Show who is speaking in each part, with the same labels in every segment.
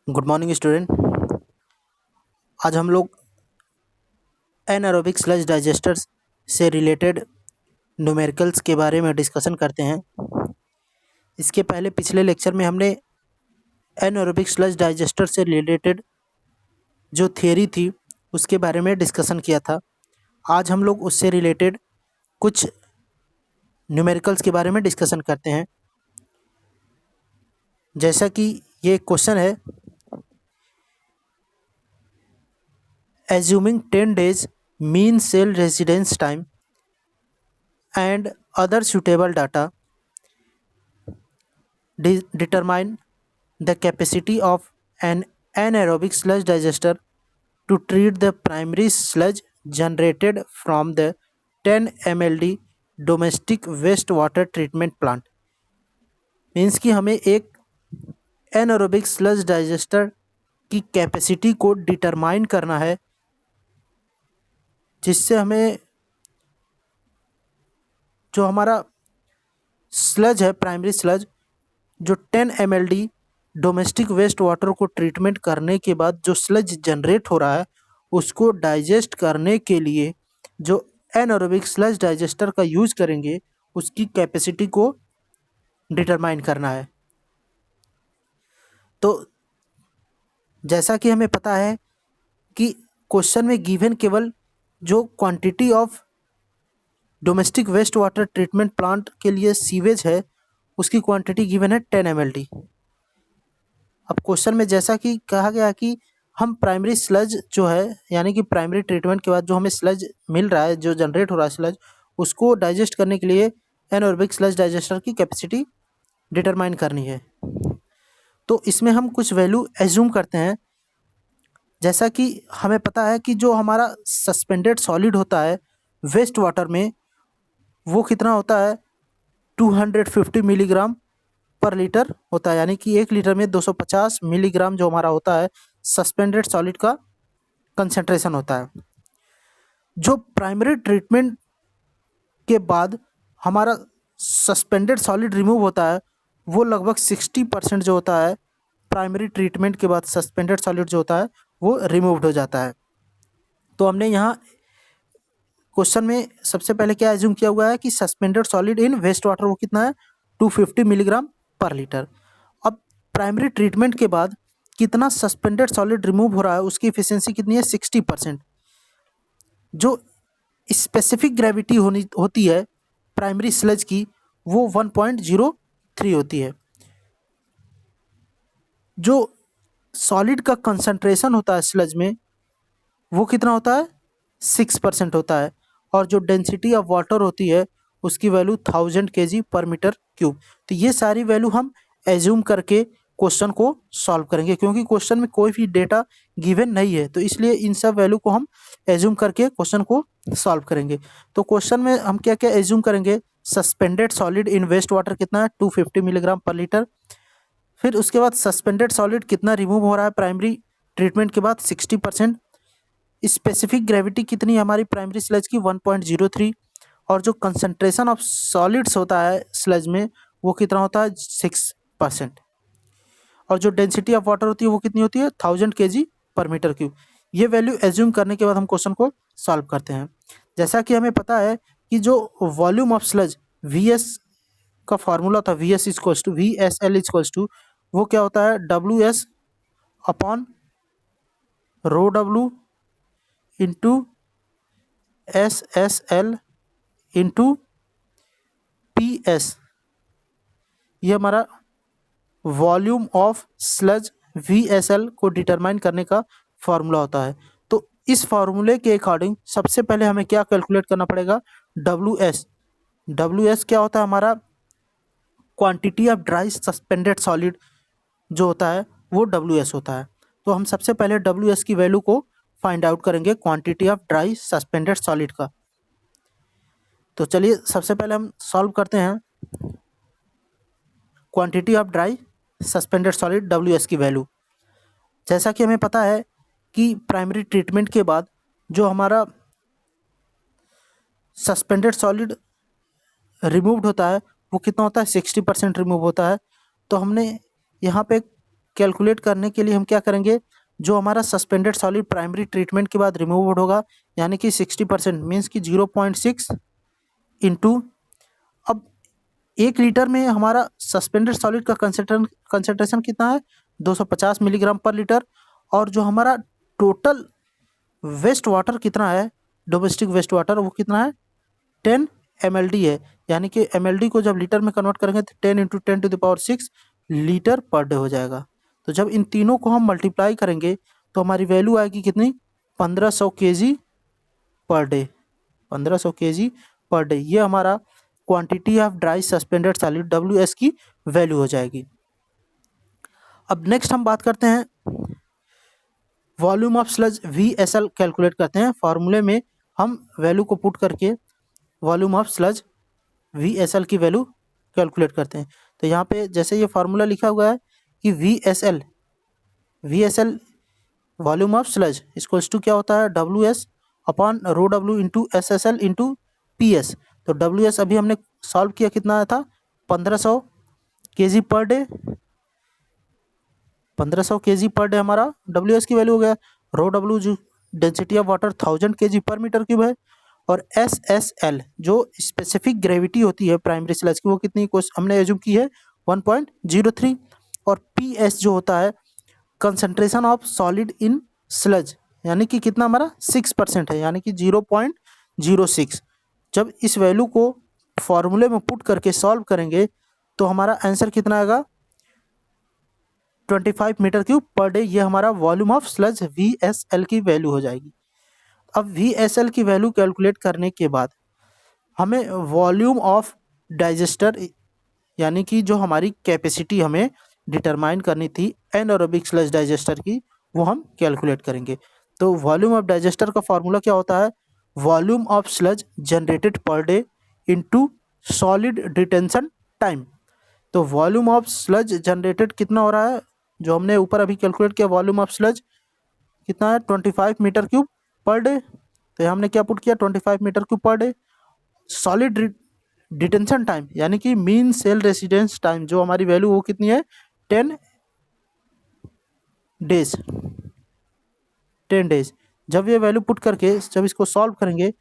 Speaker 1: Good morning student. आज हम लोग एनारोबिक स्लज डाइजेस्टर्स से रिलेटेड न्यूमेरिकल्स के बारे में डिस्कशन करते हैं। इसके पहले पिछले लेक्चर में हमने एनारोबिक स्लज डाइजेस्टर से रिलेटेड जो थियरी थी उसके बारे में डिस्कशन किया था। आज हम लोग उससे रिलेटेड कुछ न्यूमेरिकल्स के बारे में डिस्कशन करते हैं। जैसा कि ये क्वेश्चन है, assuming 10 days mean cell residence time and other suitable data, determine the capacity of an anaerobic sludge digester to treat the primary sludge generated from the 10 mld domestic wastewater treatment plant। Means कि हमें एक anaerobic sludge digester की capacity को determine करना है, जिससे हमें जो हमारा स्लज है, प्राइमरी स्लज, जो 10 mld डोमेस्टिक वेस्ट वाटर को ट्रीटमेंट करने के बाद जो स्लज जनरेट हो रहा है उसको डाइजेस्ट करने के लिए जो एनारोबिक स्लज डाइजेस्टर का यूज करेंगे उसकी कैपेसिटी को डिटरमाइन करना है। तो जैसा कि हमें पता है कि क्वेश्चन में गिवन केवल जो quantity of domestic waste water treatment plant के लिए सीवेज है उसकी क्वांटिटी गिवन है 10 mld। अब क्वेश्चन में जैसा कि कहा गया कि हम प्राइमरी स्लज जो है, यानी कि प्राइमरी ट्रीटमेंट के बाद जो हमें स्लज मिल रहा है, जो जनरेट हो रहा है स्लज, उसको डाइजेस्ट करने के लिए एनारोबिक स्लज डाइजेस्टर की कैपेसिटी डिटरमाइन करनी है। तो इसमें हम कुछ वैल्यू एज्यूम करते हैं। जैसा कि हमें पता है कि जो हमारा सस्पेंडेड सॉलिड होता है वेस्ट वाटर में, वो कितना होता है 250 मिलीग्राम पर लीटर होता है, यानी कि 1 लीटर में 250 मिलीग्राम जो हमारा होता है सस्पेंडेड सॉलिड का कंसंट्रेशन होता है। जो प्राइमरी ट्रीटमेंट के बाद हमारा सस्पेंडेड सॉलिड रिमूव होता है वो लगभग 60% जो होता है, प्राइमरी ट्रीटमेंट के बाद सस्पेंडेड सॉलिड जो होता है वो रिमूव्ड हो जाता है। तो हमने यहाँ क्वेश्चन में सबसे पहले क्या एज्यूम किया हुआ है कि suspended solid in waste water वो कितना है 250 मिलीग्राम पर लीटर। अब प्राइमरी ट्रीटमेंट के बाद कितना सस्पेंडेड सॉलिड रिमूव हो रहा है उसकी एफिशिएंसी कितनी है 60%। जो स्पेसिफिक ग्रेविटी होती है प्राइमरी स्लज की वो 1.03 होती है। जो सॉलिड का कंसंट्रेशन होता है स्लज में वो कितना होता है 6% होता है, और जो डेंसिटी ऑफ वाटर होती है उसकी वैल्यू 1000 kg पर मीटर क्यूब। तो ये सारी वैल्यू हम एज्यूम करके क्वेश्चन को सॉल्व करेंगे, क्योंकि क्वेश्चन में कोई भी डेटा गिवन नहीं है, तो इसलिए इन सब वैल्यू को हम एज्यूम करके क्वेश्चन को सॉल्व करेंगे। तो क्वेश्चन में हम क्या क्या एज्यूम करेंगे, suspended solid in waste water कितना है 250 मिलीग्राम पर लीटर। फिर उसके बाद सस्पेंडेड सॉलिड कितना रिमूव हो रहा है प्राइमरी ट्रीटमेंट के बाद 60%। स्पेसिफिक ग्रेविटी कितनी है हमारी प्राइमरी स्लज की 1.03, और जो कंसंट्रेशन ऑफ सॉलिड्स होता है स्लज में वो कितना होता है 6%, और जो डेंसिटी ऑफ वाटर होती है वो कितनी होती है 1000 kg पर मीटर क्यूब। ये वैल्यू एज्यूम करने के बाद हम क्वेश्चन को सॉल्व करते हैं। जैसा कि हमें पता है कि जो वॉल्यूम ऑफ स्लज वी का फार्मूला था V S equals to V S L equals to, वो क्या होता है W S upon rho W into S S L into P S. ये हमारा volume of sludge V S L को determine करने का फार्मूला होता है। तो इस फार्मूले के अकॉर्डिंग सबसे पहले हमें क्या कैलकुलेट करना पड़ेगा, डब्ल्यू एस। डब्ल्यू एस क्या होता है हमारा quantity of dry suspended solid जो होता है वो डब्ल्यू एस होता है। तो हम सबसे पहले डब्ल्यू एस की वैल्यू को फाइंड आउट करेंगे quantity of dry suspended solid का। तो चलिए सबसे पहले हम सॉल्व करते हैं quantity of dry suspended solid W S की वैल्यू। जैसा कि हमें पता है कि प्राइमरी ट्रीटमेंट के बाद जो हमारा सस्पेंडेड सॉलिड रिमूव्ड होता है वो कितना होता है 60% रिमूव होता है। तो हमने यहाँ पे कैलकुलेट करने के लिए हम क्या करेंगे, जो हमारा सस्पेंडेड सॉलिड प्राइमरी ट्रीटमेंट के बाद रिमूव होगा यानी कि 60% मीन्स कि 0.6 इंटू, अब 1 लीटर में हमारा सस्पेंडेड सॉलिड का कंसंट्रेशन कितना है 250 मिलीग्राम पर लीटर, और जो हमारा टोटल वेस्ट वाटर कितना है, डोमेस्टिक वेस्ट वाटर, वो कितना है 10 mld है, यानी कि mld को जब लीटर में कन्वर्ट करेंगे तो 10 × 10⁶ लीटर पर डे हो जाएगा। तो जब इन तीनों को हम मल्टीप्लाई करेंगे तो हमारी वैल्यू आएगी कितनी, 1500 kg per day, 1500 kg per day. ये हमारा quantity of dry suspended solid WS की वैल्यू हो जाएगी। अब नेक्स्ट हम बात करते हैं volume of sludge VSL calculate करते हैं। फार्मूले में हम वैल्यू को पुट करके वॉल्यूम ऑफ स्लज VSL की वैल्यू कैलकुलेट करते हैं। तो यहाँ पे जैसे ये फार्मूला लिखा हुआ है कि VSL volume of sludge equals to क्या होता है WS upon ρW into SSL into PS। तो WS अभी हमने सॉल्व किया, कितना आया था 1500 kg per day, 1500 kg per day हमारा WS की वैल्यू हो गया। ρW जो डेंसिटी ऑफ वाटर 1000 kg पर मीटर क्यूब है, और SSL जो स्पेसिफिक ग्रेविटी होती है प्राइमरी स्लज की वो कितनी हमने एज्यूम की है 1.03, और PS जो होता है concentration of solid in sludge, यानी कि कितना हमारा 6% है, यानी कि 0.06। जब इस वैल्यू को फॉर्मूले में पुट करके सॉल्व करेंगे तो हमारा आंसर कितना आएगा 25 मीटर क्यूब पर डे। ये हमारा वॉल्यूम ऑफ स्लज VSL की वैल्यू हो जाएगी। अब VSL की वैल्यू कैलकुलेट करने के बाद हमें वॉल्यूम ऑफ डाइजेस्टर यानी कि जो हमारी कैपेसिटी हमें डिटरमाइन करनी थी एनारोबिक स्लज डाइजेस्टर की, वो हम कैलकुलेट करेंगे। तो वॉल्यूम ऑफ डाइजेस्टर का फॉर्मूला क्या होता है, volume of sludge generated per day into solid detention time. तो वॉल्यूम ऑफ स्लज जनरेटेड कितना हो रहा है, जो हमने ऊपर अभी कैलकुलेट किया वॉल्यूम ऑफ स्लज कितना है 25 मीटर क्यूब पर डे। तो हमने क्या पुट किया 25 metre cube per day. Solid detention time यानी कि मीन सेल रेसिडेंस टाइम जो हमारी वैल्यू वो कितनी है 10 डेज, 10 डेज। जब ये वैल्यू पुट करके जब इसको सॉल्व करेंगे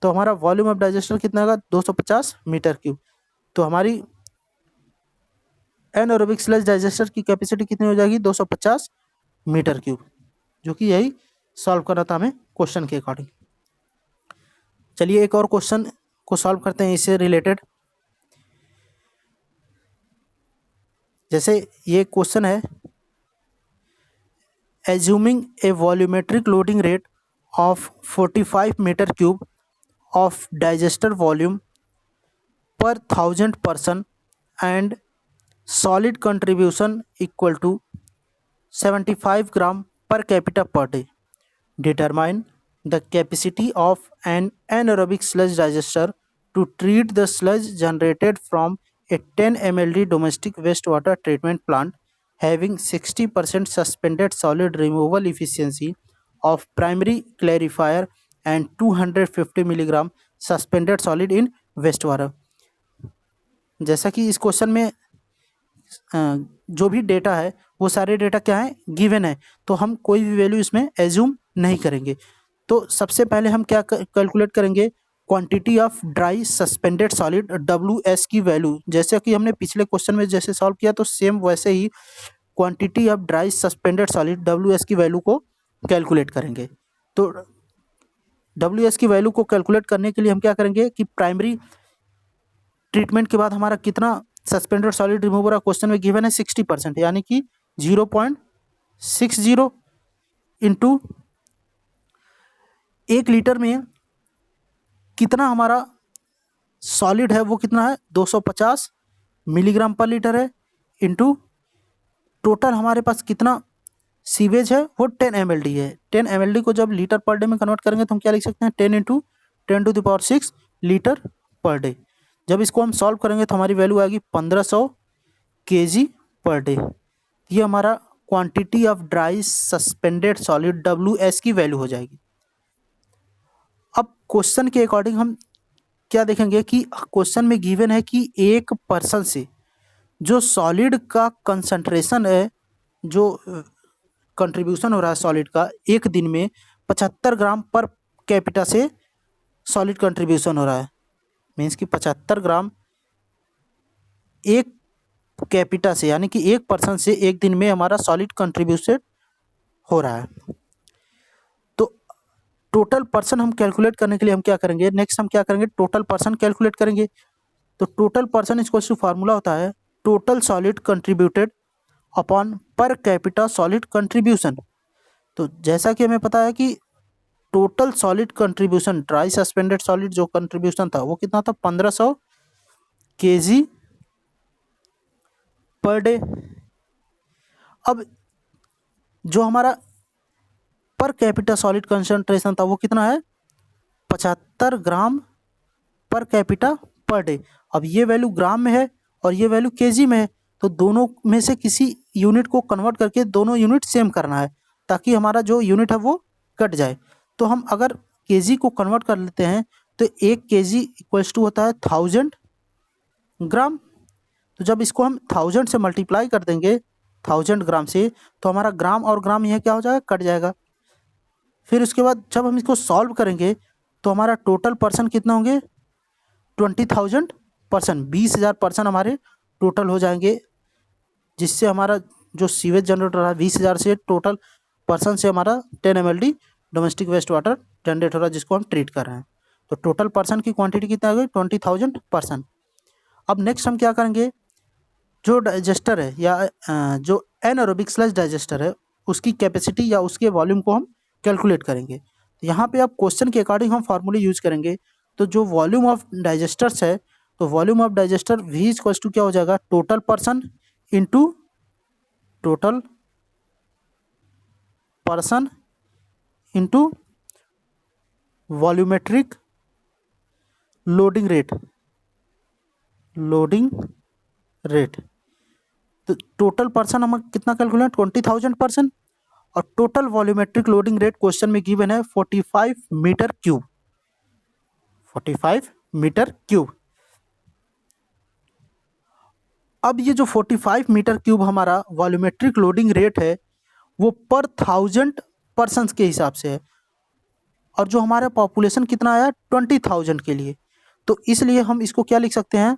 Speaker 1: तो हमारा वॉल्यूम ऑफ डाइजेस्टर कितना होगा 250 मीटर क्यूब। तो हमारी एनारोबिक स्लज डाइजेस्टर की कैपेसिटी कितनी हो जाएगी 250 मीटर क्यूब, जो कि यही सॉल्व करना था हमें क्वेश्चन के अकॉर्डिंग। चलिए एक और क्वेश्चन को सॉल्व करते हैं इससे रिलेटेड। जैसे ये क्वेश्चन है, assuming A volumetric loading rate of 45 metre cube of digester volume per 1000 person and solid contribution equal to 75 gram per capita per day. Determine the capacity of an anaerobic sludge digester to treat the sludge generated from a 10 mld domestic wastewater treatment plant having 60% suspended solid removal efficiency of primary clarifier and 250 milligram suspended solid in wastewater। जैसा कि इस question में जो भी data है वो सारे data क्या है गिवन है, तो हम कोई भी वैल्यू इसमें एज्यूम नहीं करेंगे। तो सबसे पहले हम क्या कैलकुलेट करेंगे, quantity of dry suspended solid WS की वैल्यू। जैसे कि हमने पिछले क्वेश्चन में जैसे सॉल्व किया तो सेम वैसे ही quantity of dry suspended solid WS की वैल्यू को कैलकुलेट करेंगे। तो WS की वैल्यू को कैलकुलेट करने के लिए हम क्या करेंगे कि प्राइमरी ट्रीटमेंट के बाद हमारा कितना सस्पेंडेड सॉलिड रिमूव हो रहा है, क्वेश्चन में गिवन है 60%, यानी कि 0.60 इंटू 1 लीटर में कितना हमारा सॉलिड है वो कितना है 250 मिलीग्राम पर लीटर है, इंटू टोटल हमारे पास कितना सीवेज है वो 10 mld है। 10 mld को जब लीटर पर डे में कन्वर्ट करेंगे तो हम क्या लिख सकते हैं 10 × 10⁶ लीटर पर डे। जब इसको हम सॉल्व करेंगे तो हमारी वैल्यू आएगी 1500 kg पर डे। ये हमारा quantity of dry suspended solid WS की वैल्यू हो जाएगी। अब क्वेश्चन के अकॉर्डिंग हम क्या देखेंगे कि क्वेश्चन में गिवन है कि एक पर्सन से जो सॉलिड का कंसंट्रेशन है जो कंट्रीब्यूशन हो रहा है सॉलिड का, एक दिन में 75 ग्राम पर कैपिटा से सॉलिड कंट्रीब्यूशन हो रहा है। मीन्स कि 75 ग्राम एक कैपिटा से, यानी कि एक पर्सन से एक दिन में हमारा सॉलिड कंट्रीब्यूशन हो रहा है। तो टोटल पर्सन हम कैलकुलेट करने के लिए हम क्या करेंगे, नेक्स्ट हम क्या करेंगे, टोटल पर्सन कैलकुलेट करेंगे। तो total person equals to formula होता है total solid contributed upon per capita solid contribution. तो जैसा कि हमें पता है कि total solid contribution dry suspended solid जो कंट्रीब्यूशन था वो कितना था, 1500 kg पर डे। अब जो हमारा पर कैपिटा सॉलिड कंसंट्रेशन था वो कितना है, 75 ग्राम पर कैपिटा पर डे। अब ये वैल्यू ग्राम में है और ये वैल्यू केजी में है, तो दोनों में से किसी यूनिट को कन्वर्ट करके दोनों यूनिट सेम करना है ताकि हमारा जो यूनिट है वो कट जाए। तो हम अगर केजी को कन्वर्ट कर लेते हैं तो 1 kg इक्वल्स टू होता है 1000 ग्राम। तो जब इसको हम 1000 से मल्टीप्लाई कर देंगे 1000 ग्राम से, तो हमारा ग्राम और ग्राम यह क्या हो जाएगा, कट जाएगा। फिर उसके बाद जब हम इसको सॉल्व करेंगे तो हमारा टोटल पर्सन कितना होंगे, 20,000 पर्सन, 20,000 पर्सन हमारे टोटल हो जाएंगे, जिससे हमारा जो सीवेज जनरेट हो रहा है 20,000 से टोटल पर्सन से हमारा 10 mld domestic waste water generate हो रहा है जिसको हम ट्रीट कर रहे हैं। तो टोटल पर्सन की क्वांटिटी कितना हो गई, 20,000 पर्सन। अब नेक्स्ट हम क्या करेंगे, जो डाइजेस्टर है या जो एनारोबिक स्लज डाइजेस्टर है उसकी कैपेसिटी या उसके वॉल्यूम को हम कैलकुलेट करेंगे। तो यहाँ पे अब क्वेश्चन के अकॉर्डिंग हम फार्मूले यूज करेंगे। तो जो वॉल्यूम ऑफ डाइजेस्टर्स है, तो volume of digester V equals to क्या हो जाएगा, total person into total person into volumetric loading rate, loading rate. तो टोटल पर्सन हम कितना कैलकुलेट, 20,000 पर्सन, और total volumetric loading rate question में गिवन है 45 मीटर क्यूब, 45 मीटर क्यूब। अब ये जो 45 मीटर क्यूब हमारा वॉल्यूमेट्रिक लोडिंग रेट है वो पर 1000 पर्सन के हिसाब से है, और जो हमारा पॉपुलेशन कितना आया 20,000 के लिए। तो इसलिए हम इसको क्या लिख सकते हैं,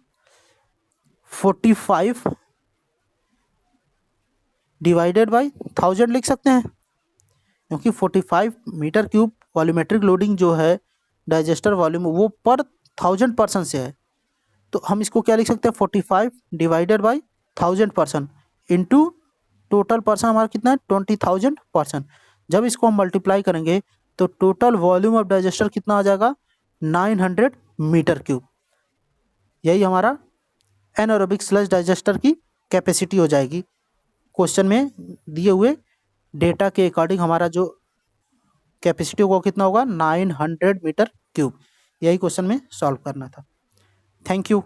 Speaker 1: 45 डिवाइडेड बाई 1000 लिख सकते हैं, क्योंकि 45 मीटर क्यूब वॉल्यूमेट्रिक लोडिंग जो है डाइजेस्टर वॉल्यूम वो पर 1000 पर्सन से है। तो हम इसको क्या लिख सकते हैं, 45 divided by 1000 person into total person हमारा कितना है 20,000 पर्सन। जब इसको हम मल्टीप्लाई करेंगे तो टोटल वॉल्यूम ऑफ डाइजेस्टर कितना आ जाएगा, 900 मीटर क्यूब। यही हमारा एनारोबिक स्लज डाइजेस्टर की कैपेसिटी हो जाएगी। क्वेश्चन में दिए हुए डेटा के अकॉर्डिंग हमारा जो कैपेसिटी होगा कितना होगा, 900 मीटर क्यूब। यही क्वेश्चन में सॉल्व करना था। Thank you.